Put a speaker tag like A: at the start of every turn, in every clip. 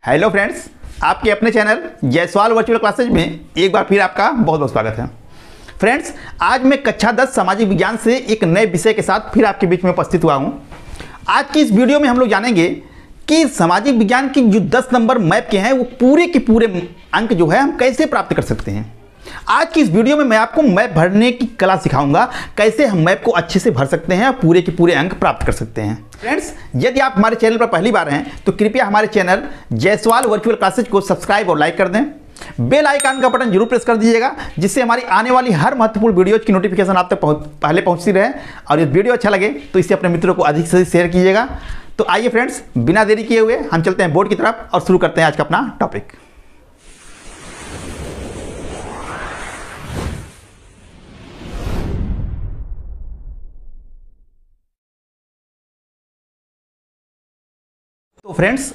A: Hello friends, आपके अपने channel Jaiswal virtual classes में एक बार फिर आपका बहुत बहुत स्वागत है। फ्रेंड्स, आज मैं कक्षा 10 सामाजिक विज्ञान से एक नए विषय के साथ फिर आपके बीच में उपस्थित हुआ हूं। आज की इस वीडियो में हम लोग जानेंगे कि सामाजिक विज्ञान की जो 10 नंबर मैप के हैं वो पूरे के पूरे अंक जो है हम कैसे प्राप्त कर सकते हैं। आज की इस वीडियो में मैं आपको मैप भरने की कला सिखाऊंगा, कैसे हम मैप को अच्छे से भर सकते हैं और पूरे के पूरे अंक प्राप्त कर सकते हैं। फ्रेंड्स, यदि आप हमारे चैनल पर पहली बार हैं तो कृपया हमारे चैनल जायसवाल वर्चुअल क्लासेज को सब्सक्राइब और लाइक कर दें। बेल आइकन का बटन जरूर प्रेस कर दीजिएगा, जिससे हमारी आने वाली हर महत्वपूर्ण वीडियोज की नोटिफिकेशन आप तक पहले पहुंचती रहे। और यदि वीडियो अच्छा लगे तो इसे अपने मित्रों को अधिक से अधिक शेयर कीजिएगा। तो आइए फ्रेंड्स, बिना देरी किए हुए हम चलते हैं बोर्ड की तरफ और शुरू करते हैं आज का अपना टॉपिक। तो फ्रेंड्स,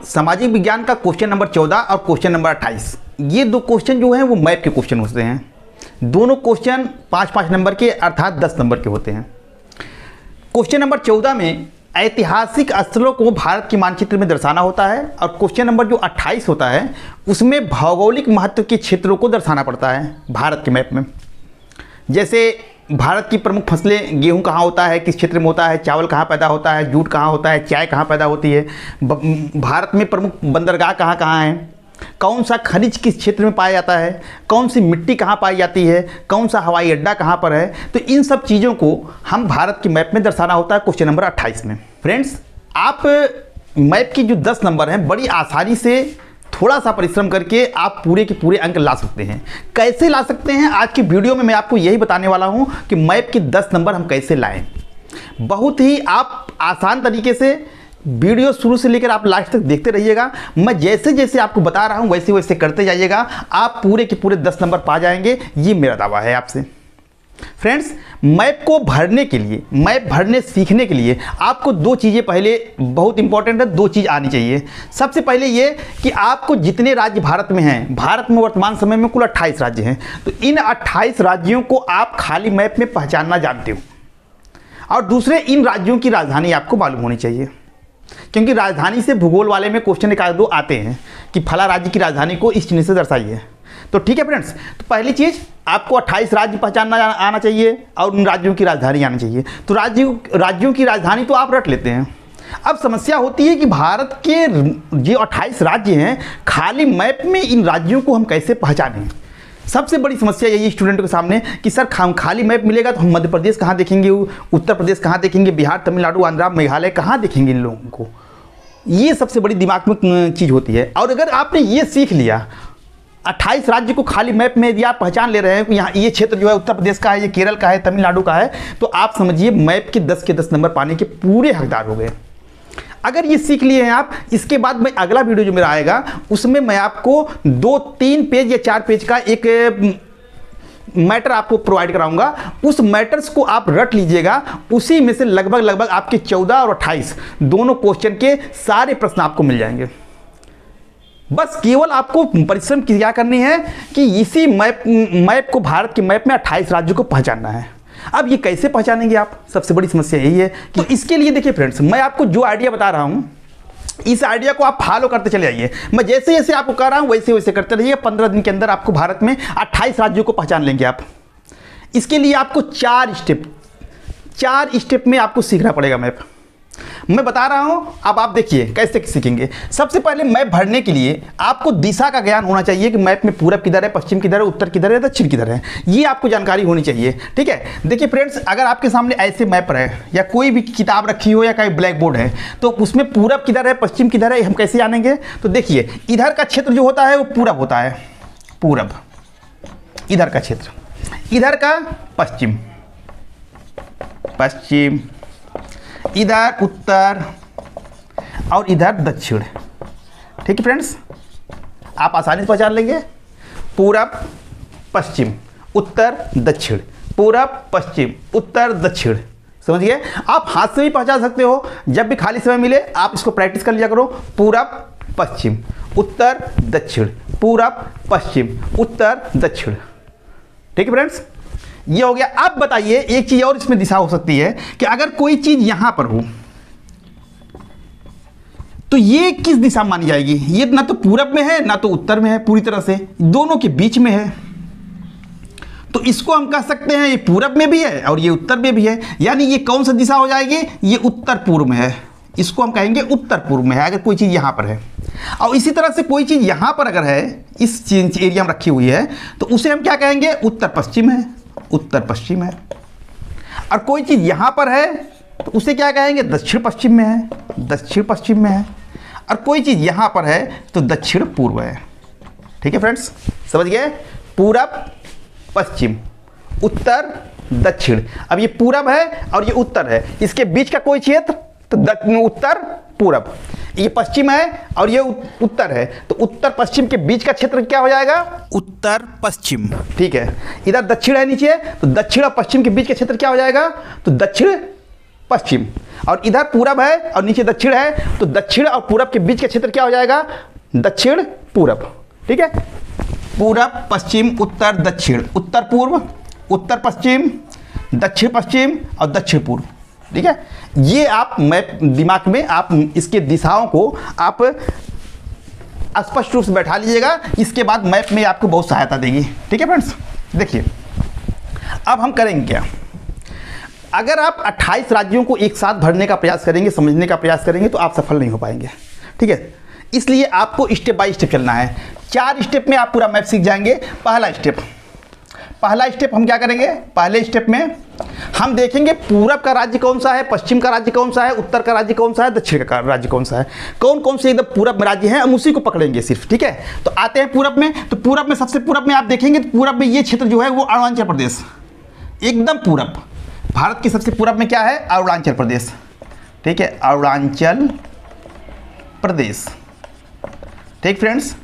A: सामाजिक विज्ञान का क्वेश्चन नंबर 14 और क्वेश्चन नंबर 28, ये दो क्वेश्चन जो हैं वो मैप के क्वेश्चन होते हैं। दोनों क्वेश्चन 5-5 नंबर के अर्थात 10 नंबर के होते हैं। क्वेश्चन नंबर 14 में ऐतिहासिक स्थलों को भारत के मानचित्र में दर्शाना होता है और क्वेश्चन नंबर जो 28 होता है उसमें भौगोलिक महत्व के क्षेत्रों को दर्शाना पड़ता है भारत के मैप में। जैसे भारत की प्रमुख फसलें, गेहूं कहाँ होता है, किस क्षेत्र में होता है, चावल कहाँ पैदा होता है, जूट कहाँ होता है, चाय कहाँ पैदा होती है, भारत में प्रमुख बंदरगाह कहाँ कहाँ हैं, कौन सा खनिज किस क्षेत्र में पाया जाता है, कौन सी मिट्टी कहाँ पाई जाती है, कौन सा हवाई अड्डा कहाँ पर है। तो इन सब चीज़ों को हम भारत के मैप में दर्शाना होता है क्वेश्चन नंबर 28 में। फ्रेंड्स, आप मैप की जो 10 नंबर हैं बड़ी आसानी से थोड़ा सा परिश्रम करके आप पूरे के पूरे अंक ला सकते हैं। कैसे ला सकते हैं, आज की वीडियो में मैं आपको यही बताने वाला हूं कि मैप के 10 नंबर हम कैसे लाएं। बहुत ही आप आसान तरीके से वीडियो शुरू से लेकर आप लास्ट तक देखते रहिएगा। मैं जैसे जैसे आपको बता रहा हूं वैसे वैसे करते जाइएगा, आप पूरे के पूरे 10 नंबर पा जाएंगे, ये मेरा दावा है आपसे। फ्रेंड्स, मैप को भरने के लिए, मैप भरने सीखने के लिए आपको दो चीज़ें पहले बहुत इंपॉर्टेंट है, दो चीज़ आनी चाहिए। सबसे पहले ये कि आपको जितने राज्य भारत में हैं, भारत में वर्तमान समय में कुल 28 राज्य हैं, तो इन 28 राज्यों को आप खाली मैप में पहचानना जानते हो। और दूसरे, इन राज्यों की राजधानी आपको मालूम होनी चाहिए, क्योंकि राजधानी से भूगोल वाले में क्वेश्चन एक आध दो आते हैं कि फला राज्य की राजधानी को इस चिन्ह से दर्शाइए। तो ठीक है फ्रेंड्स, तो पहली चीज़ आपको 28 राज्य पहचानना आना चाहिए और उन राज्यों की राजधानी आनी चाहिए। तो राज्यों की राजधानी तो आप रट लेते हैं। अब समस्या होती है कि भारत के जो 28 राज्य हैं, खाली मैप में इन राज्यों को हम कैसे पहचानें। सबसे बड़ी समस्या यही स्टूडेंटों के सामने कि सर खाली मैप मिलेगा तो हम मध्य प्रदेश कहाँ देखेंगे, उत्तर प्रदेश कहाँ देखेंगे, बिहार, तमिलनाडु, आंध्र, मेघालय कहाँ देखेंगे इन लोगों को। ये सबसे बड़ी दिमाग में चीज़ होती है। और अगर आपने ये सीख लिया, 28 राज्य को खाली मैप में यदि आप पहचान ले रहे हैं कि यहाँ ये क्षेत्र जो है उत्तर प्रदेश का है, ये केरल का है, तमिलनाडु का है, तो आप समझिए मैप के 10 के 10 नंबर पाने के पूरे हकदार हो गए। अगर ये सीख लिए हैं आप, इसके बाद में अगला वीडियो जो मेरा आएगा उसमें मैं आपको 2-3 पेज या 4 पेज का एक मैटर आपको प्रोवाइड कराऊंगा। उस मैटर्स को आप रट लीजिएगा, उसी में से लगभग आपके 14 और 28 दोनों क्वेश्चन के सारे प्रश्न आपको मिल जाएंगे। बस केवल आपको परिश्रम क्या करनी है कि इसी मैप को, भारत के मैप में 28 राज्यों को पहचानना है। अब ये कैसे पहचानेंगे आप, सबसे बड़ी समस्या यही है। तो इसके लिए देखिए फ्रेंड्स, मैं आपको जो आइडिया बता रहा हूँ इस आइडिया को आप फॉलो करते चले आइए। मैं जैसे जैसे आपको कह रहा हूँ वैसे वैसे करते रहिए। 15 दिन के अंदर आपको भारत में 28 राज्यों को पहचान लेंगे आप। इसके लिए आपको 4 स्टेप में आपको सीखना पड़ेगा मैप। मैं बता रहा हूं, अब आप देखिए कैसे सीखेंगे। सबसे पहले मैप भरने के लिए आपको दिशा का ज्ञान होना चाहिए कि मैप में पूरब किधर है, पश्चिम किधर है, उत्तर किधर है, दक्षिण किधर है। ये आपको जानकारी होनी चाहिए। ठीक है, देखिए फ्रेंड्स, अगर आपके सामने ऐसे मैप है या कोई भी किताब रखी हो या कोई ब्लैक बोर्ड है, तो उसमें पूरब किधर है, पश्चिम किधर है, हम कैसे जानेंगे। तो देखिए, इधर का क्षेत्र जो होता है वो पूरब होता है, पूरब इधर का क्षेत्र, इधर का पश्चिम, इधर उत्तर और इधर दक्षिण। ठीक है फ्रेंड्स, आप आसानी से पहचान लेंगे। पूरब, पश्चिम, उत्तर, दक्षिण, पूरब, पश्चिम, उत्तर, दक्षिण। समझ गए। आप हाथ से भी पहचान सकते हो, जब भी खाली समय मिले आप इसको प्रैक्टिस कर लिया करो। पूरब, पश्चिम, उत्तर, दक्षिण, पूरब, पश्चिम, उत्तर, दक्षिण। ठीक है फ्रेंड्स, ये हो गया। अब बताइए, एक चीज और इसमें दिशा हो सकती है कि अगर कोई चीज यहां पर हो तो ये किस दिशा में मानी जाएगी? ये ना तो पूरब में है ना तो उत्तर में है, पूरी तरह से दोनों के बीच में है। तो इसको हम कह सकते हैं ये पूरब में भी है और ये उत्तर में भी है, यानी ये कौन सा दिशा हो जाएगी? ये उत्तर पूर्व में है। इसको हम कहेंगे उत्तर पूर्व में है अगर कोई चीज़ यहाँ पर है। और इसी तरह से कोई चीज़ यहाँ पर अगर है, इस एरिया में रखी हुई है, तो उसे हम क्या कहेंगे? उत्तर पश्चिम है, उत्तर पश्चिम है। और कोई चीज़ यहाँ पर है तो उसे क्या कहेंगे? दक्षिण पश्चिम में है, दक्षिण पश्चिम में है। और कोई चीज़ यहाँ पर है तो दक्षिण पूर्व है। ठीक है फ्रेंड्स, समझ गए? पूरब पश्चिम, उत्तर दक्षिण। अब ये पूरब है और ये उत्तर है, इसके बीच का कोई क्षेत्र तो उत्तर पूरब। ये पश्चिम है और ये उत्तर है, तो उत्तर पश्चिम के बीच का क्षेत्र क्या हो जाएगा? उत्तर पश्चिम। ठीक है, इधर दक्षिण है नीचे, तो दक्षिण और पश्चिम के बीच का क्षेत्र क्या हो जाएगा? तो दक्षिण पश्चिम। और इधर पूरब है और नीचे दक्षिण है, तो दक्षिण और पूरब के बीच का क्षेत्र क्या हो जाएगा? दक्षिण पूरब। ठीक है, पूरब पश्चिम उत्तर दक्षिण, उत्तर पूर्व, उत्तर पश्चिम, दक्षिण पश्चिम और दक्षिण पूर्व। ठीक है, ये आप मैप दिमाग में आप इसके दिशाओं को आप स्पष्ट रूप से बैठा लीजिएगा। इसके बाद मैप में आपको बहुत सहायता देगी। ठीक है फ्रेंड्स, देखिए अब हम करेंगे क्या? अगर आप 28 राज्यों को एक साथ भरने का प्रयास करेंगे, समझने का प्रयास करेंगे, तो आप सफल नहीं हो पाएंगे। ठीक है, इसलिए आपको स्टेप बाय स्टेप चलना है। 4 स्टेप में आप पूरा मैप सीख जाएंगे। पहला स्टेप हम क्या करेंगे? पहले स्टेप में हम देखेंगे पूरब का राज्य कौन सा है, पश्चिम का राज्य कौन सा है, उत्तर का राज्य कौन सा है, दक्षिण का राज्य कौन सा है, कौन कौन से एकदम पूरब में राज्य हैं, हम उसी को पकड़ेंगे सिर्फ। ठीक है, तो आते हैं पूरब में। तो पूरब में सबसे पूरब में आप देखेंगे तो पूरब में ये क्षेत्र जो है वो अरुणाचल प्रदेश, एकदम पूरब। भारत के सबसे पूरब में क्या है? अरुणाचल प्रदेश। ठीक है, अरुणाचल प्रदेश। ठीक फ्रेंड्स,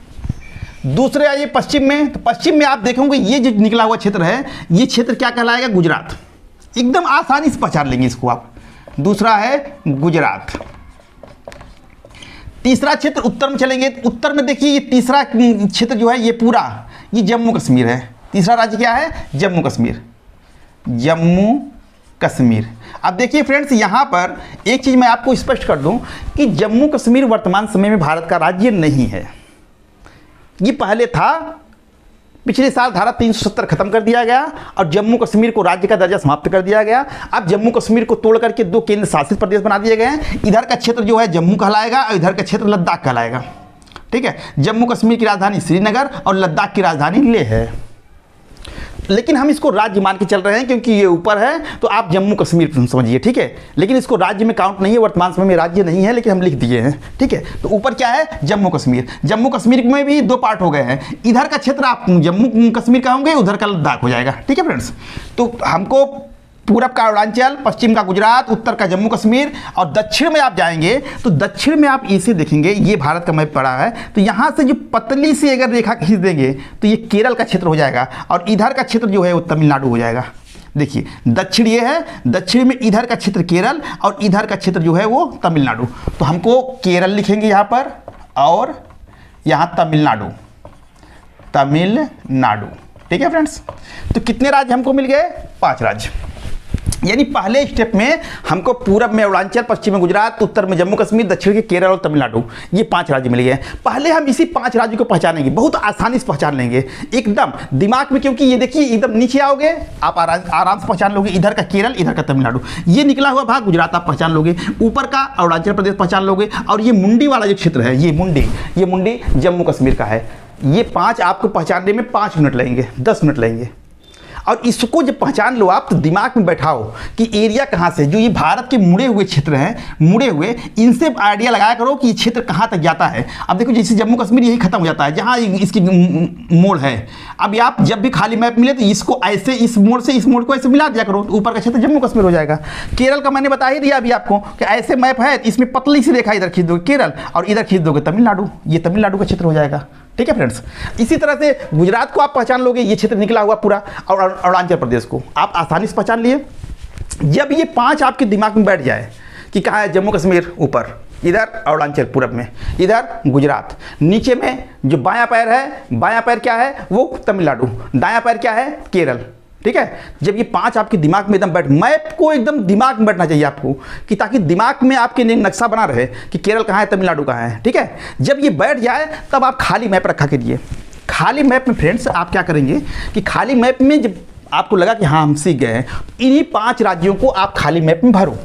A: दूसरे आइए पश्चिम में। तो पश्चिम में आप देखोगे ये जो निकला हुआ क्षेत्र है, ये क्षेत्र क्या कहलाएगा? गुजरात। एकदम आसानी से पहचान लेंगे इसको आप। दूसरा है गुजरात। तीसरा क्षेत्र उत्तर में चलेंगे, तो उत्तर में देखिए ये तीसरा क्षेत्र जो है ये पूरा ये जम्मू कश्मीर है। तीसरा राज्य क्या है? जम्मू कश्मीर, जम्मू कश्मीर। अब देखिए फ्रेंड्स, यहाँ पर एक चीज़ मैं आपको स्पष्ट कर दूं कि जम्मू कश्मीर वर्तमान समय में भारत का राज्य नहीं है। ये पहले था, पिछले साल धारा 370 खत्म कर दिया गया और जम्मू कश्मीर को राज्य का दर्जा समाप्त कर दिया गया। अब जम्मू कश्मीर को तोड़ करके 2 केंद्र शासित प्रदेश बना दिए गए हैं। इधर का क्षेत्र जो है जम्मू कहलाएगा और इधर का क्षेत्र लद्दाख कहलाएगा। ठीक है, जम्मू कश्मीर की राजधानी श्रीनगर और लद्दाख की राजधानी लेह है। लेकिन हम इसको राज्य मान के चल रहे हैं क्योंकि ये ऊपर है, तो आप जम्मू कश्मीर समझिए। ठीक है, लेकिन इसको राज्य में काउंट नहीं है, वर्तमान समय में राज्य नहीं है, लेकिन हम लिख दिए हैं। ठीक है, तो ऊपर क्या है? जम्मू कश्मीर। जम्मू कश्मीर में भी 2 पार्ट हो गए हैं। इधर का क्षेत्र आप जम्मू कश्मीर का होंगे, उधर का लद्दाख हो जाएगा। ठीक है फ्रेंड्स, तो हमको पूरब का अरुणाचल, पश्चिम का गुजरात, उत्तर का जम्मू कश्मीर और दक्षिण में आप जाएंगे तो दक्षिण में आप इसे देखेंगे, ये भारत का मैप पड़ा है, तो यहाँ से जो पतली सी अगर रेखा खींच देंगे तो ये केरल का क्षेत्र हो जाएगा और इधर का क्षेत्र जो है वो तमिलनाडु हो जाएगा। देखिए दक्षिण ये है, दक्षिण में इधर का क्षेत्र केरल और इधर का क्षेत्र जो है वो तमिलनाडु। तो हमको केरल लिखेंगे यहाँ पर और यहाँ तमिलनाडु, तमिलनाडु। ठीक है फ्रेंड्स, तो कितने राज्य हमको मिल गए? 5 राज्य। यानी पहले स्टेप में हमको पूरब में अरुणाचल, पश्चिम में गुजरात, उत्तर में जम्मू कश्मीर, दक्षिण के केरल और तमिलनाडु, ये 5 राज्य मिल गए। पहले हम इसी 5 राज्यों को पहचानेंगे, बहुत आसानी से पहचान लेंगे एकदम दिमाग में, क्योंकि ये देखिए एकदम नीचे आओगे आप आराम से पहचान लोगे। इधर का केरल, इधर का तमिलनाडु, ये निकला हुआ भाग गुजरात आप पहचान लोगे। ऊपर का अरुणाचल प्रदेश पहचान लोगे और ये मुंडी वाला जो क्षेत्र है, ये मुंडी जम्मू कश्मीर का है। ये 5 आपको पहचानने में 5 मिनट लगेंगे, 10 मिनट लगेंगे। और इसको जब पहचान लो आप तो दिमाग में बैठाओ कि एरिया कहाँ से, जो ये भारत के मुड़े हुए क्षेत्र हैं, मुड़े हुए, इनसे आइडिया लगाया करो कि ये क्षेत्र कहाँ तक जाता है। अब देखो जैसे जम्मू कश्मीर यही खत्म हो जाता है जहाँ इसकी मोड़ है। अब आप जब भी खाली मैप मिले तो इसको ऐसे, इस मोड़ से इस मोड़ को ऐसे मिला दिया करो, तो ऊपर का क्षेत्र जम्मू कश्मीर हो जाएगा। केरल का मैंने बता ही दिया अभी आपको कि ऐसे मैप है, इसमें पतली सी रेखा इधर खींच दोगे केरल और इधर खींच दोगे तमिलनाडु, ये तमिलनाडु का क्षेत्र हो जाएगा। ठीक है फ्रेंड्स, इसी तरह से गुजरात को आप पहचान लोगे, ये क्षेत्र निकला हुआ पूरा, और अरुणाचल प्रदेश को आप आसानी से पहचान लिए। जब ये 5 आपके दिमाग में बैठ जाए कि कहाँ है जम्मू कश्मीर, ऊपर इधर अरुणाचल पूरब में, इधर गुजरात, नीचे में जो बायां पैर है, बायां पैर क्या है वो तमिलनाडु, दायां पैर क्या है केरल, ठीक है। जब ये 5 आपके दिमाग में एकदम मैप को एकदम दिमाग में बैठना चाहिए आपको, कि ताकि दिमाग में आपके नक्शा बना रहे कि केरल कहाँ है, तमिलनाडु कहाँ है, ठीक है। जब ये बैठ जाए तब आप खाली मैप रखा करिए। खाली मैप में फ्रेंड्स आप क्या करेंगे कि खाली मैप में जब आपको लगा कि हाँ हम सीख गए हैं, इन्हीं 5 राज्यों को आप खाली मैप में भरो।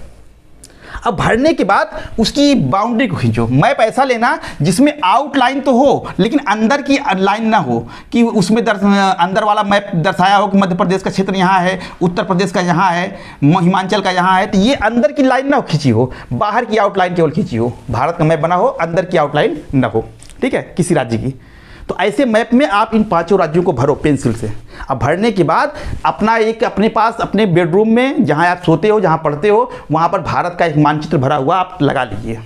A: अब भरने के बाद उसकी बाउंड्री को खींचो। मैप ऐसा लेना जिसमें आउटलाइन तो हो लेकिन अंदर की लाइन ना हो, कि उसमें अंदर वाला मैप दर्शाया हो कि मध्य प्रदेश का क्षेत्र यहाँ है, उत्तर प्रदेश का यहाँ है, हिमाचल का यहाँ है, तो ये अंदर की लाइन ना खींची हो, बाहर की आउटलाइन केवल खींची हो। भारत का मैप बना हो, अंदर की आउटलाइन ना हो, ठीक है, किसी राज्य की। तो ऐसे मैप में आप इन 5 राज्यों को भरो पेंसिल से। अब भरने के बाद अपने पास अपने बेडरूम में जहाँ आप सोते हो, जहाँ पढ़ते हो, वहाँ पर भारत का एक मानचित्र भरा हुआ आप लगा लीजिए।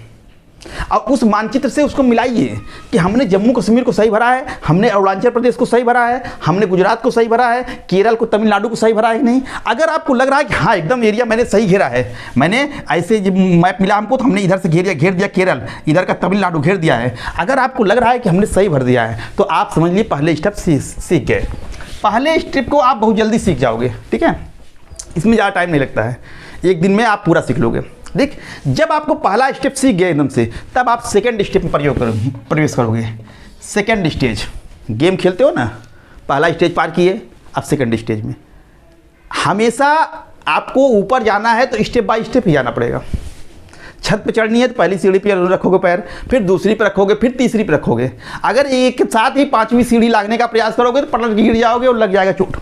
A: और उस मानचित्र से उसको मिलाइए कि हमने जम्मू कश्मीर को सही भरा है, हमने अरुणाचल प्रदेश को सही भरा है, हमने गुजरात को सही भरा है, केरल को, तमिलनाडु को सही भरा है कि नहीं। अगर आपको लग रहा है कि हाँ एकदम एरिया मैंने सही घेरा है, मैंने ऐसे जब मैप मिला हमको तो हमने इधर से घेर दिया केरल, इधर का तमिलनाडु घेर दिया है, अगर आपको लग रहा है कि हमने सही भर दिया है तो आप समझ लीजिए पहले स्टेप सीख गए। पहले स्टेप को आप बहुत जल्दी सीख जाओगे, ठीक है, इसमें ज़्यादा टाइम नहीं लगता है, एक दिन में आप पूरा सीख लोगे। देख, जब आपको पहला स्टेप सीख गए एकदम से, तब आप सेकंड स्टेप में प्रवेश करोगे। सेकंड स्टेज, गेम खेलते हो ना, पहला स्टेज पार किए, अब सेकंड स्टेज में हमेशा आपको ऊपर जाना है तो स्टेप बाय स्टेप ही जाना पड़ेगा। छत पे चढ़नी है तो पहली सीढ़ी पे रखोगे पैर, फिर दूसरी पे रखोगे, फिर तीसरी पे रखोगे। अगर एक साथ ही 5वीं सीढ़ी लागने का प्रयास करोगे तो पलट गिर जाओगे और लग जाएगा चोट।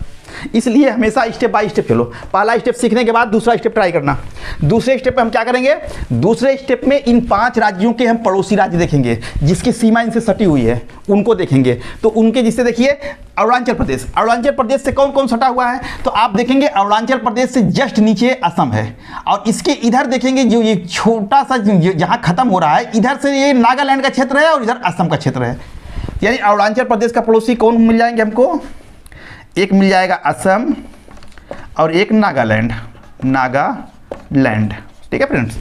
A: इसलिए हमेशा स्टेप बाय स्टेप चलो। पहला स्टेप सीखने के बाद दूसरा स्टेप ट्राई करना। दूसरे स्टेप पे हम क्या करेंगे, दूसरे स्टेप में इन 5 राज्यों के हम पड़ोसी राज्य देखेंगे जिसकी सीमा इनसे सटी हुई है, उनको देखेंगे। तो उनके जिससे देखिए अरुणाचल प्रदेश, अरुणाचल प्रदेश से कौन कौन सटा हुआ है, तो आप देखेंगे अरुणाचल प्रदेश से जस्ट नीचे असम है, और इसके इधर देखेंगे जो ये छोटा सा जहाँ खत्म हो रहा है, इधर से ये नागालैंड का क्षेत्र है और इधर असम का क्षेत्र है। यानी अरुणाचल प्रदेश का पड़ोसी कौन मिल जाएंगे हमको, एक मिल जाएगा असम और एक नागालैंड, ठीक है फ्रेंड्स।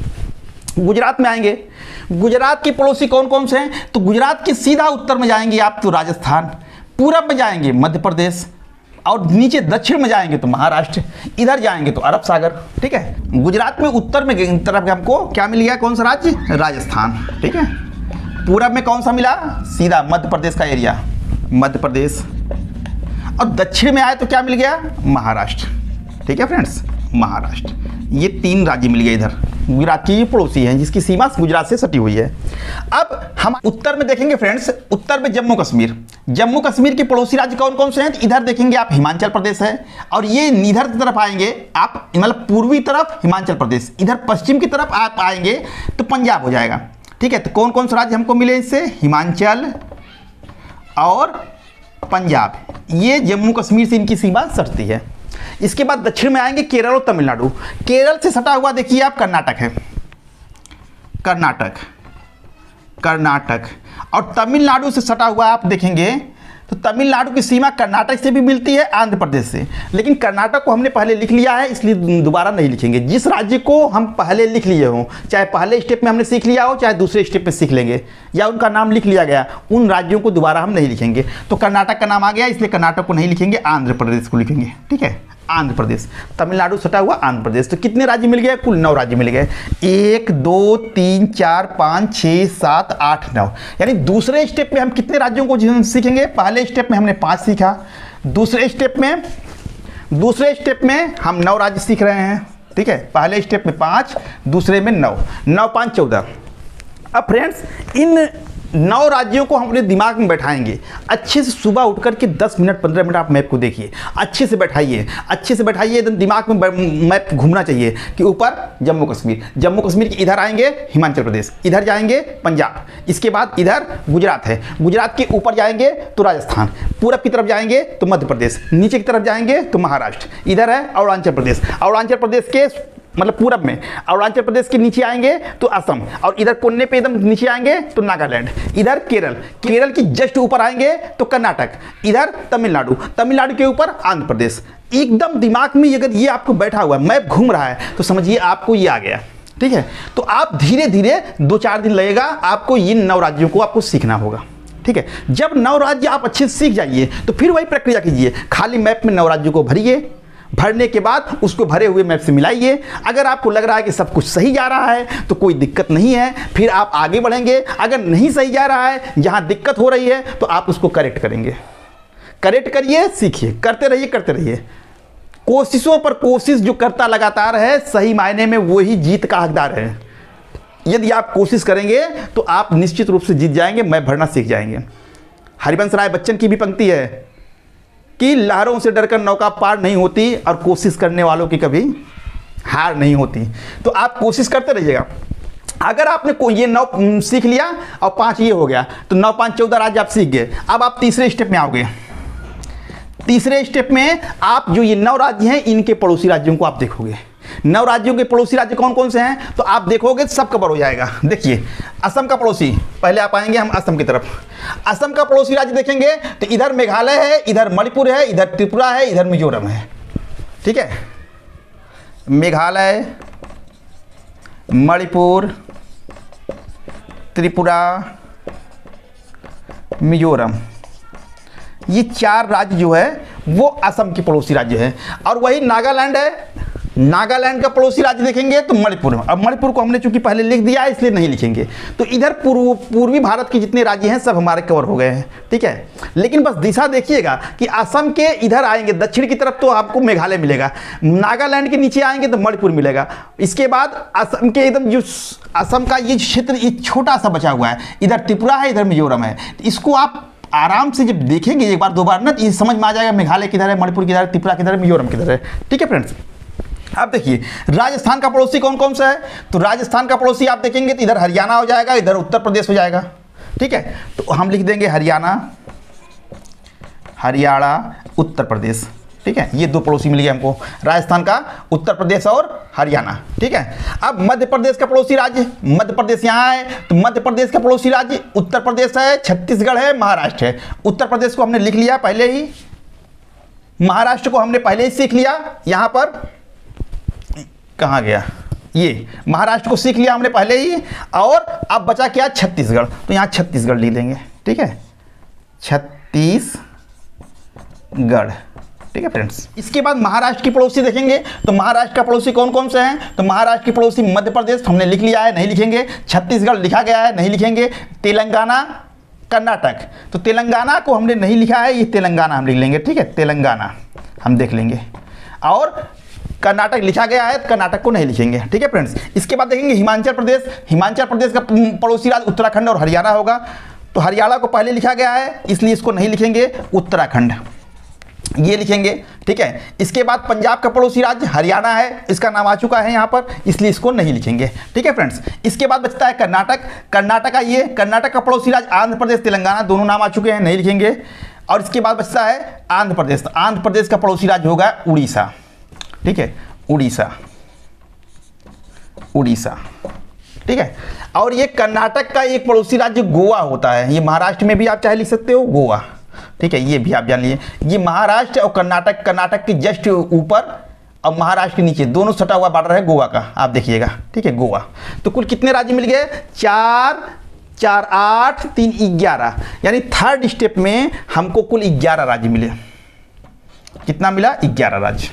A: गुजरात में आएंगे, गुजरात के पड़ोसी कौन कौन से हैं, तो गुजरात के सीधा उत्तर में जाएंगे आप तो राजस्थान, पूरब में जाएंगे मध्य प्रदेश, और नीचे दक्षिण में जाएंगे तो महाराष्ट्र, इधर जाएंगे तो अरब सागर, ठीक है। गुजरात में उत्तर में तरफ हमको क्या मिल गया, कौन सा राज्य, राजस्थान, ठीक है। पूरब में कौन सा मिला, सीधा मध्य प्रदेश का एरिया, मध्य प्रदेश, और दक्षिण में आए तो क्या मिल गया, महाराष्ट्र, ठीक है फ्रेंड्स, महाराष्ट्र। ये 3 राज्य मिल गए इधर, गुजरात की ये पड़ोसी हैं जिसकी सीमा गुजरात से सटी हुई है। अब हम उत्तर में देखेंगे फ्रेंड्स, उत्तर में जम्मू कश्मीर, जम्मू कश्मीर के पड़ोसी राज्य कौन कौन से हैं, इधर देखेंगे आप हिमाचल प्रदेश है, और ये इधर की तरफ आएंगे आप, मतलब पूर्वी तरफ हिमाचल प्रदेश, इधर पश्चिम की तरफ आप आएंगे तो पंजाब हो जाएगा, ठीक है। तो कौन कौन से राज्य हमको मिले इससे, हिमाचल और पंजाब, ये जम्मू कश्मीर से इनकी सीमा सटती है। इसके बाद दक्षिण में आएंगे केरल और तमिलनाडु, केरल से सटा हुआ देखिए आप कर्नाटक है, कर्नाटक, और तमिलनाडु से सटा हुआ आप देखेंगे तो तमिलनाडु की सीमा कर्नाटक से भी मिलती है, आंध्र प्रदेश से, लेकिन कर्नाटक को हमने पहले लिख लिया है इसलिए दोबारा नहीं लिखेंगे। जिस राज्य को हम पहले लिख लिए हों, चाहे पहले स्टेप में हमने सीख लिया हो, चाहे दूसरे स्टेप में सीख लेंगे, या उनका नाम लिख लिया गया, उन राज्यों को दोबारा हम नहीं लिखेंगे। तो कर्नाटक का नाम आ गया इसलिए कर्नाटक को नहीं लिखेंगे, आंध्र प्रदेश को लिखेंगे, ठीक है, आंध्र प्रदेश। तमिलनाडु सटा हुआ आंध्र प्रदेश। तो कितने राज्य मिल गए, कुल 9 राज्य मिल गए, 1 2 3 4 5 6 7 8 9। यानी दूसरे स्टेप में हम कितने राज्यों को सीखेंगे, पहले स्टेप में हमने 5 सीखा, दूसरे स्टेप में हम 9 राज्य सीख रहे हैं, ठीक है। पहले स्टेप में 5, दूसरे में 9, 9 5 14। अब फ्रेंड्स इन 9 राज्यों को हम अपने दिमाग में बैठाएंगे अच्छे से। सुबह उठ करके 10 मिनट 15 मिनट आप मैप को देखिए, अच्छे से बैठाइए, एकदम दिमाग में मैप घूमना चाहिए कि ऊपर जम्मू कश्मीर के इधर आएंगे हिमाचल प्रदेश, इधर जाएंगे पंजाब, इसके बाद इधर गुजरात है, गुजरात के ऊपर जाएंगे तो राजस्थान, पूरब की तरफ जाएंगे तो मध्य प्रदेश, नीचे की तरफ जाएंगे तो महाराष्ट्र, इधर है अरुणाचल प्रदेश के मतलब पूरब में, अरुणाचल प्रदेश के नीचे आएंगे तो असम, और इधर कोने पे एकदम नीचे आएंगे तो नागालैंड, इधर केरल की जस्ट ऊपर आएंगे तो कर्नाटक, इधर तमिलनाडु के ऊपर आंध्र प्रदेश। एकदम दिमाग में अगर ये आपको बैठा हुआ मैप घूम रहा है तो समझिए आपको ये आ गया, ठीक है। तो आप धीरे धीरे 2-4 दिन लगेगा आपको इन 9 राज्यों को आपको सीखना होगा, ठीक है। जब 9 राज्य आप अच्छे से सीख जाइए तो फिर वही प्रक्रिया कीजिए, खाली मैप में 9 राज्यों को भरिए, भरने के बाद उसको भरे हुए मैप से मिलाइए। अगर आपको लग रहा है कि सब कुछ सही जा रहा है तो कोई दिक्कत नहीं है, फिर आप आगे बढ़ेंगे। अगर नहीं सही जा रहा है, जहाँ दिक्कत हो रही है, तो आप उसको करेक्ट करेंगे। करेक्ट करिए, सीखिए, करते रहिए करते रहिए। कोशिशों पर कोशिश जो करता लगातार है, सही मायने में वही जीत का हकदार है। यदि आप कोशिश करेंगे तो आप निश्चित रूप से जीत जाएंगे, मैप भरना सीख जाएंगे। हरिवंश राय बच्चन की भी पंक्ति है कि लहरों से डरकर नौका पार नहीं होती और कोशिश करने वालों की कभी हार नहीं होती। तो आप कोशिश करते रहिएगा। अगर आपने ये 9 सीख लिया और 5 ये हो गया, तो 9 5 14 राज्य आप सीख गए। अब आप तीसरे स्टेप में आओगे। तीसरे स्टेप में आप जो ये 9 राज्य हैं, इनके पड़ोसी राज्यों को आप देखोगे। 9 राज्यों के पड़ोसी राज्य कौन कौन से हैं, तो आप देखोगे सब कवर हो जाएगा। देखिए, असम का पड़ोसी, पहले आप आएंगे हम असम की तरफ। असम का पड़ोसी राज्य देखेंगे तो इधर मेघालय है, इधर मणिपुर है, इधर त्रिपुरा है, इधर मिजोरम है। ठीक है, मेघालय, मणिपुर, त्रिपुरा, मिजोरम, ये 4 राज्य जो है वो असम के पड़ोसी राज्य है। और वही नागालैंड है, नागालैंड का पड़ोसी राज्य देखेंगे तो मणिपुर। अब मणिपुर को हमने चूंकि पहले लिख दिया है इसलिए नहीं लिखेंगे। तो इधर पूर्वी भारत के जितने राज्य हैं सब हमारे कवर हो गए हैं। ठीक है, लेकिन बस दिशा देखिएगा कि असम के इधर आएंगे दक्षिण की तरफ तो आपको मेघालय मिलेगा, नागालैंड के नीचे आएंगे तो मणिपुर मिलेगा। इसके बाद असम के एकदम जो असम का ये क्षेत्र ये छोटा सा बचा हुआ है, इधर त्रिपुरा है, इधर मिजोरम है। इसको आप आराम से जब देखेंगे एक बार दो बार ना, तो ये समझ में आ जाएगा मेघालय किधर है, मणिपुर किधर है, त्रिपुरा किधर है, मिजोरम किधर है। ठीक है फ्रेंड्स, अब देखिए राजस्थान का पड़ोसी कौन कौन सा है। तो राजस्थान का पड़ोसी आप देखेंगे तो इधर हरियाणा हो जाएगा, इधर उत्तर प्रदेश हो जाएगा। ठीक है, तो हम लिख देंगे हरियाणा, उत्तर प्रदेश। ठीक है, ये 2 पड़ोसी मिल गए हमको, राजस्थान का, उत्तर प्रदेश और हरियाणा। ठीक है, अब मध्य प्रदेश का पड़ोसी राज्य, मध्य प्रदेश यहाँ है, तो मध्य प्रदेश का पड़ोसी राज्य उत्तर प्रदेश है, छत्तीसगढ़ है, महाराष्ट्र है। उत्तर प्रदेश को हमने लिख लिया पहले ही, महाराष्ट्र को हमने पहले ही सीख लिया। यहाँ पर कहाँ गया, ये महाराष्ट्र को सीख लिया हमने पहले ही। और अब बचा क्या, छत्तीसगढ़, तो यहाँ छत्तीसगढ़ लिख लेंगे। ठीक है, छत्तीसगढ़। ठीक है फ्रेंड्स, इसके बाद महाराष्ट्र की पड़ोसी देखेंगे तो महाराष्ट्र का पड़ोसी कौन कौन से हैं, तो महाराष्ट्र की पड़ोसी मध्य प्रदेश हमने लिख लिया है, नहीं लिखेंगे। छत्तीसगढ़ लिखा गया है, नहीं लिखेंगे। तेलंगाना, कर्नाटक, तो तेलंगाना को हमने नहीं लिखा है, ये तेलंगाना हम लिख लेंगे। ठीक है, तेलंगाना हम देख लेंगे। और कर्नाटक लिखा गया है, कर्नाटक को नहीं लिखेंगे। ठीक है फ्रेंड्स, इसके बाद देखेंगे हिमाचल प्रदेश। हिमाचल प्रदेश का पड़ोसी राज्य उत्तराखंड और हरियाणा होगा, तो हरियाणा को पहले लिखा गया है इसलिए इसको नहीं लिखेंगे, उत्तराखंड ये लिखेंगे। ठीक है, इसके बाद पंजाब का पड़ोसी राज्य हरियाणा है, इसका नाम आ चुका है यहाँ पर, इसलिए इसको नहीं लिखेंगे। ठीक है फ्रेंड्स, इसके बाद बचता है कर्नाटक। कर्नाटक का ये, कर्नाटक का पड़ोसी राज्य आंध्र प्रदेश, तेलंगाना दोनों नाम आ चुके हैं, नहीं लिखेंगे। और इसके बाद बचता है आंध्र प्रदेश, तो आंध्र प्रदेश का पड़ोसी राज्य होगा उड़ीसा। ठीक है, उड़ीसा, उड़ीसा। ठीक है, और ये कर्नाटक का एक पड़ोसी राज्य गोवा होता है, ये महाराष्ट्र में भी आप चाहे लिख सकते हो, गोवा। ठीक है, ये भी आप जान लिए, ये महाराष्ट्र और कर्नाटक, कर्नाटक के जस्ट ऊपर और महाराष्ट्र के नीचे दोनों सटा हुआ बॉर्डर है गोवा का, आप देखिएगा। ठीक है, गोवा। तो कुल कितने राज्य मिल गए, 4 4 8 3 11, यानी थर्ड स्टेप में हमको कुल 11 राज्य मिले। कितना मिला, 11 राज्य।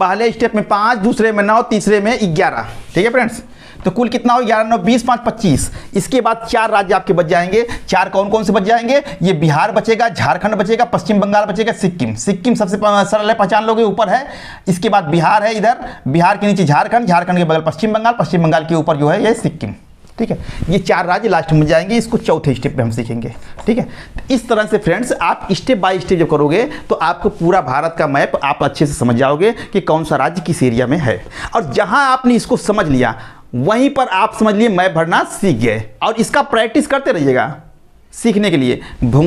A: पहले स्टेप में 5, दूसरे में 9, तीसरे में 11। ठीक है फ्रेंड्स, तो कुल कितना हो, 11 9 20 5 25। इसके बाद 4 राज्य आपके बच जाएंगे। 4 कौन कौन से बच जाएंगे, ये बिहार बचेगा, झारखंड बचेगा, पश्चिम बंगाल बचेगा, सिक्किम। सिक्किम सबसे सरल है, पहचान लोगे, ऊपर है। इसके बाद बिहार है इधर, बिहार के नीचे झारखंड, झारखंड के बगल पश्चिम बंगाल, पश्चिम बंगाल के ऊपर जो है ये सिक्किम। ठीक है, ये 4 राज्य लास्ट में जाएंगे, इसको चौथे स्टेप पे हम सीखेंगे। ठीक है, इस तरह से फ्रेंड्स आप स्टेप बाय स्टेप जब करोगे तो आपको पूरा भारत का मैप आप अच्छे से समझ जाओगे कि कौन सा राज्य किस एरिया में है। और जहां आपने इसको समझ लिया वहीं पर आप समझ लिए मैप भरना सीख गए। और इसका प्रैक्टिस करते रहिएगा सीखने के लिए।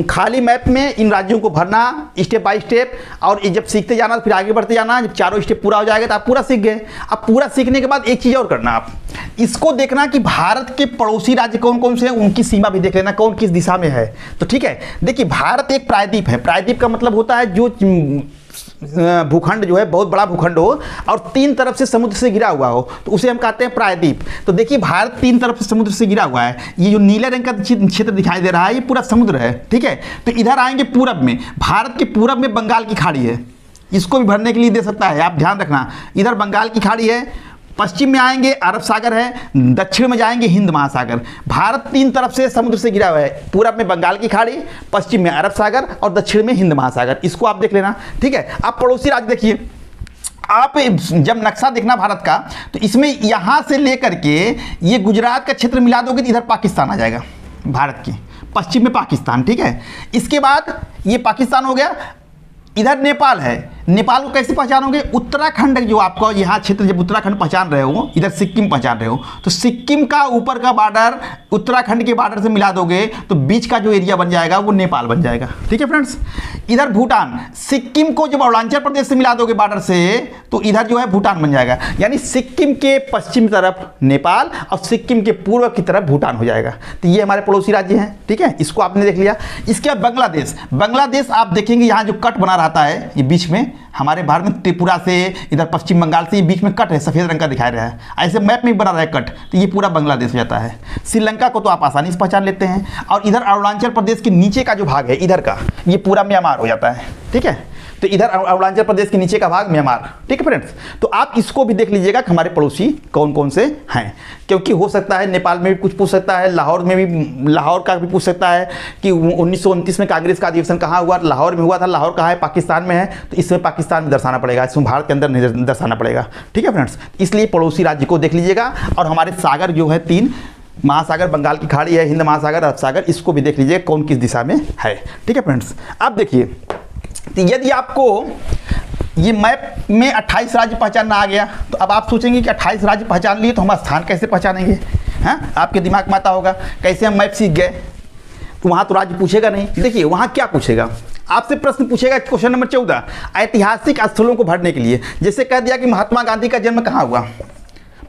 A: खाली मैप में इन राज्यों को भरना स्टेप बाय स्टेप, और जब सीखते जाना फिर आगे बढ़ते जाना। जब चारों स्टेप पूरा हो जाएगा तो आप पूरा सीख गए। अब पूरा सीखने के बाद एक चीज़ और करना, आप इसको देखना कि भारत के पड़ोसी राज्य कौन कौन से हैं, उनकी सीमा भी देख लेना कौन किस दिशा में है। तो ठीक है, देखिए भारत एक प्रायद्वीप है। प्रायद्वीप का मतलब होता है जो भूखंड जो है बहुत बड़ा भूखंड हो और 3 तरफ से समुद्र से घिरा हुआ हो, तो उसे हम कहते हैं प्रायद्वीप। तो देखिए भारत 3 तरफ से समुद्र से घिरा हुआ है। ये जो नीले रंग का क्षेत्र दिखाई दे रहा है ये पूरा समुद्र है। ठीक है, तो इधर आएंगे पूरब में, भारत के पूरब में बंगाल की खाड़ी है, इसको भी भरने के लिए दे सकता है, आप ध्यान रखना। इधर बंगाल की खाड़ी है, पश्चिम में आएंगे अरब सागर है, दक्षिण में जाएंगे हिंद महासागर। भारत 3 तरफ से समुद्र से घिरा हुआ है, पूरब में बंगाल की खाड़ी, पश्चिम में अरब सागर और दक्षिण में हिंद महासागर। इसको आप देख लेना, ठीक है। आप पड़ोसी राज्य देखिए, आप जब नक्शा देखना भारत का, तो इसमें यहाँ से लेकर के ये गुजरात का क्षेत्र मिला दोगे तो इधर पाकिस्तान आ जाएगा, भारत की पश्चिम में पाकिस्तान, ठीक है। इसके बाद ये पाकिस्तान हो गया, इधर नेपाल है। नेपाल को कैसे पहचानोगे? उत्तराखंड जो आपका यहाँ क्षेत्र, जब उत्तराखंड पहचान रहे हो, इधर सिक्किम पहचान रहे हो, तो सिक्किम का ऊपर का बॉर्डर उत्तराखंड के बॉर्डर से मिला दोगे तो बीच का जो एरिया बन जाएगा वो नेपाल बन जाएगा, ठीक है फ्रेंड्स। इधर भूटान, सिक्किम को जब अरुणाचल प्रदेश से मिला दोगे बॉर्डर से, तो इधर जो है भूटान बन जाएगा। यानी सिक्किम के पश्चिम तरफ नेपाल और सिक्किम के पूर्व की तरफ भूटान हो जाएगा। तो ये हमारे पड़ोसी राज्य हैं, ठीक है, इसको आपने देख लिया। इसके बाद बांग्लादेश, बांग्लादेश आप देखेंगे यहाँ जो कट बना रहता है, ये बीच में हमारे भारत में त्रिपुरा से, इधर पश्चिम बंगाल से, ये बीच में कट है, सफ़ेद रंग का दिखाई रहा है, ऐसे मैप में बना रहा है कट, तो ये पूरा बांग्लादेश हो जाता है। श्रीलंका को तो आप आसानी से पहचान लेते हैं। और इधर अरुणाचल प्रदेश के नीचे का जो भाग है इधर का, ये पूरा म्यांमार हो जाता है, ठीक है। तो इधर अरुणाचल प्रदेश के नीचे का भाग म्यांमार, ठीक है फ्रेंड्स। तो आप इसको भी देख लीजिएगा कि हमारे पड़ोसी कौन कौन से हैं, क्योंकि हो सकता है नेपाल में भी कुछ पूछ सकता है, लाहौर में भी, लाहौर का भी पूछ सकता है कि 1929 में कांग्रेस का अधिवेशन कहाँ हुआ, लाहौर में हुआ था, लाहौर कहाँ है, पाकिस्तान में है, तो इसमें पाकिस्तान में दर्शाना पड़ेगा, इसमें भारत के अंदर नहीं दर्शाना पड़ेगा, ठीक है फ्रेंड्स। इसलिए पड़ोसी राज्य को देख लीजिएगा। और हमारे सागर जो है 3 महासागर, बंगाल की खाड़ी है, हिंद महासागर, अरब सागर, इसको भी देख लीजिए कौन किस दिशा में है, ठीक है फ्रेंड्स। अब देखिए, तो यदि आपको ये मैप में 28 राज्य पहचानना आ गया, तो अब आप सोचेंगे कि 28 राज्य पहचान लिए तो हम स्थान कैसे पहचानेंगे, हैं? आपके दिमाग में आता होगा कैसे हम मैप सीख गए, तो वहाँ तो राज्य पूछेगा नहीं। देखिए वहाँ क्या पूछेगा, आपसे प्रश्न पूछेगा क्वेश्चन नंबर 14, ऐतिहासिक स्थलों को भरने के लिए। जैसे कह दिया कि महात्मा गांधी का जन्म कहाँ हुआ,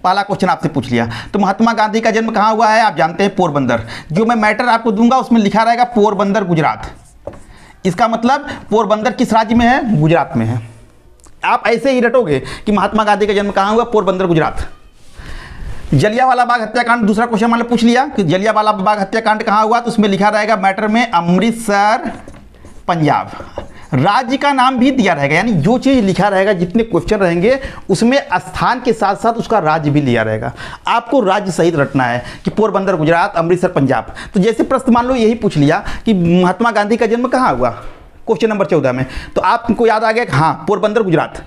A: पहला क्वेश्चन आपसे पूछ लिया, तो महात्मा गांधी का जन्म कहाँ हुआ है, आप जानते हैं पोरबंदर। जो मैं मैटर आपको दूंगा उसमें लिखा रहेगा पोरबंदर गुजरात, इसका मतलब पोरबंदर किस राज्य में है, गुजरात में है। आप ऐसे ही रटोगे कि महात्मा गांधी का जन्म कहाँ हुआ, पोरबंदर गुजरात। जलियांवाला बाग हत्याकांड, दूसरा क्वेश्चन मैंने पूछ लिया कि जलियांवाला बाग हत्याकांड कहाँ हुआ, तो उसमें लिखा रहेगा मैटर में अमृतसर पंजाब। राज्य का नाम भी दिया रहेगा, यानी जो चीज़ लिखा रहेगा, जितने क्वेश्चन रहेंगे उसमें स्थान के साथ साथ उसका राज्य भी लिया रहेगा। आपको राज्य सहित रटना है कि पोरबंदर गुजरात, अमृतसर पंजाब। तो जैसे प्रश्न मान लो यही पूछ लिया कि महात्मा गांधी का जन्म कहाँ हुआ, क्वेश्चन नंबर 14 में, तो आपको याद आ गया कि हाँ पोरबंदर गुजरात।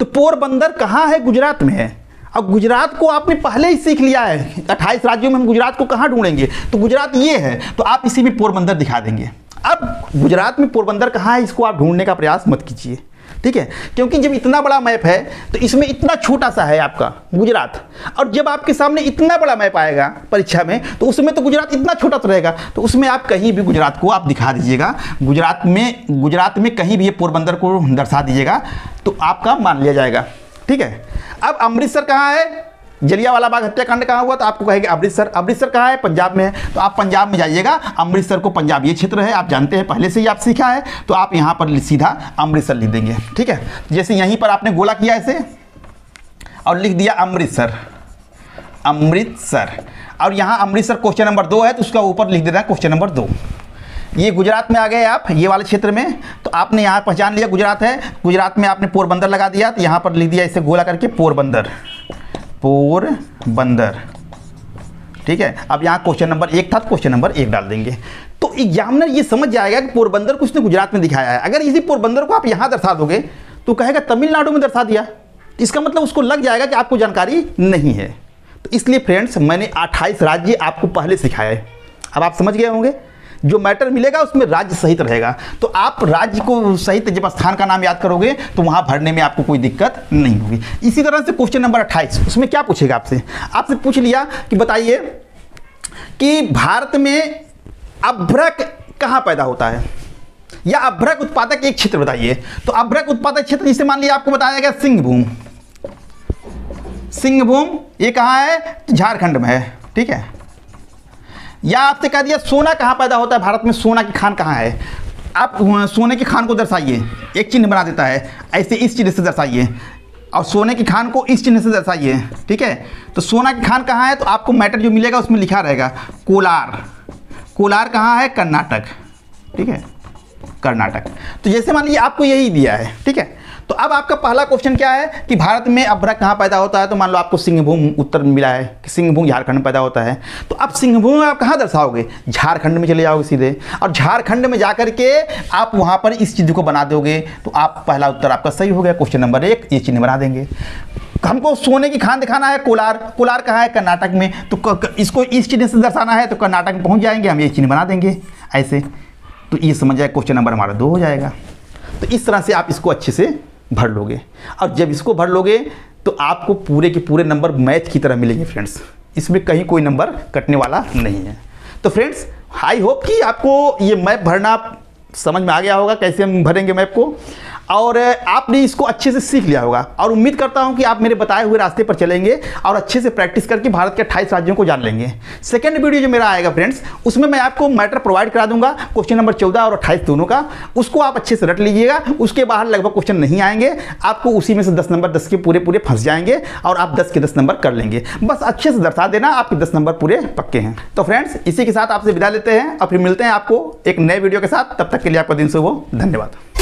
A: तो पोरबंदर कहाँ है, गुजरात में है। अब गुजरात को आपने पहले ही सीख लिया है, 28 राज्यों में हम गुजरात को कहाँ ढूंढेंगे, तो गुजरात ये है, तो आप इसी में पोरबंदर दिखा देंगे। अब गुजरात में पोरबंदर कहाँ है, इसको आप ढूंढने का प्रयास मत कीजिए, ठीक है, क्योंकि जब इतना बड़ा मैप है तो इसमें इतना छोटा सा है आपका गुजरात, और जब आपके सामने इतना बड़ा मैप आएगा परीक्षा में तो उसमें तो गुजरात इतना छोटा तो रहेगा, तो उसमें आप कहीं भी गुजरात को आप दिखा दीजिएगा। गुजरात में कहीं भी ये पोरबंदर को दर्शा दीजिएगा तो आपका मान लिया जाएगा, ठीक है। अब अमृतसर कहाँ है, जलियांवाला बाग हत्याकांड कहाँ हुआ, तो आपको कहेंगे अमृतसर। अमृतसर कहाँ है, पंजाब में है, तो आप पंजाब में जाइएगा। अमृतसर को पंजाब ये क्षेत्र है, आप जानते हैं, पहले से ही आप सीखा है, तो आप यहाँ पर सीधा अमृतसर लिख देंगे, ठीक है। जैसे यहीं पर आपने गोला किया ऐसे और लिख दिया अमृतसर, अमृतसर, और यहाँ अमृतसर क्वेश्चन नंबर 2 है, तो उसका ऊपर लिख देना क्वेश्चन नंबर 2। ये गुजरात में आ गए आप, ये वाले क्षेत्र में, तो आपने यहाँ पहचान लिया गुजरात है। गुजरात में आपने पोरबंदर लगा दिया, तो यहाँ पर लिख दिया इसे गोला करके पोरबंदर, पोरबंदर, ठीक है। अब यहाँ क्वेश्चन नंबर 1 था, क्वेश्चन नंबर 1 डाल देंगे, तो एग्जामिनर ये समझ जाएगा कि पोरबंदर को उसने गुजरात में दिखाया है। अगर इसी पोरबंदर को आप यहाँ दर्शा दोगे तो कहेगा तमिलनाडु में दर्शा दिया, तो इसका मतलब उसको लग जाएगा कि आपको जानकारी नहीं है। तो इसलिए फ्रेंड्स मैंने 28 राज्य आपको पहले सिखाया है, अब आप समझ गए होंगे। जो मैटर मिलेगा उसमें राज्य सहित रहेगा, तो आप राज्य को सहित जब स्थान का नाम याद करोगे तो वहां भरने में आपको कोई दिक्कत नहीं होगी। इसी तरह से क्वेश्चन नंबर 28, उसमें क्या पूछेगा आपसे पूछ लिया कि बताइए कि भारत में अभ्रक कहाँ पैदा होता है, या अभ्रक उत्पादक एक क्षेत्र बताइए। तो अभ्रक उत्पादक क्षेत्र जिसे मान लिया आपको बताया गया सिंहभूम, सिंहभूम ये कहाँ है, तो झारखंड में है, ठीक है। या आपसे कह दिया सोना कहाँ पैदा होता है भारत में, सोना की खान कहाँ है, आप सोने की खान को दर्शाइए, एक चिन्ह बना देता है ऐसे, इस चिन्ह से दर्शाइए, और सोने की खान को इस चिन्ह से दर्शाइए, ठीक है। तो सोना की खान कहाँ है, तो आपको मैटर जो मिलेगा उसमें लिखा रहेगा कोलार। कोलार कहाँ है, कर्नाटक, ठीक है, कर्नाटक। तो जैसे मान लीजिए आपको यही दिया है, ठीक है, तो अब आपका पहला क्वेश्चन क्या है कि भारत में अपभ्रंश कहाँ पैदा होता है, तो मान लो आपको सिंहभूम उत्तर मिला है कि सिंहभूम झारखंड में पैदा होता है। तो अब सिंहभूम आप कहाँ दर्शाओगे, झारखंड में चले जाओगे सीधे, और झारखंड में जाकर के आप वहाँ पर इस चीज़ को बना दोगे, तो आप पहला उत्तर आपका सही हो गया। क्वेश्चन नंबर 1 ये चिन्ह बना देंगे। हमको सोने की खान दिखाना है, कोलार, कोलार कहाँ है, कर्नाटक में, तो इसको इस चिन्ह से दर्शाना है तो कर्नाटक में पहुँच जाएंगे, हम ये चिन्ह बना देंगे ऐसे। तो ये समझ जाए क्वेश्चन नंबर हमारा 2 हो जाएगा। तो इस तरह से आप इसको अच्छे से भर लोगे, और जब इसको भर लोगे तो आपको पूरे के पूरे नंबर मैथ की तरह मिलेंगे फ्रेंड्स, इसमें कहीं कोई नंबर कटने वाला नहीं है। तो फ्रेंड्स आई होप कि आपको ये मैप भरना समझ में आ गया होगा, कैसे हम भरेंगे मैप को, और आपने इसको अच्छे से सीख लिया होगा, और उम्मीद करता हूं कि आप मेरे बताए हुए रास्ते पर चलेंगे और अच्छे से प्रैक्टिस करके भारत के 28 राज्यों को जान लेंगे। सेकंड वीडियो जो मेरा आएगा फ्रेंड्स, उसमें मैं आपको मैटर प्रोवाइड करा दूंगा क्वेश्चन नंबर 14 और 28 दोनों का, उसको आप अच्छे से रट लीजिएगा। उसके बाहर लगभग क्वेश्चन नहीं आएंगे, आपको उसी में से 10 नंबर 10 के पूरे फंस जाएंगे और आप 10 के 10 नंबर कर लेंगे। बस अच्छे से दर्शा देना, आपके 10 नंबर पूरे पक्के हैं। तो फ्रेंड्स इसी के साथ आपसे विदा लेते हैं और फिर मिलते हैं आपको एक नए वीडियो के साथ। तब तक के लिए आपका दिन शुभ हो, धन्यवाद।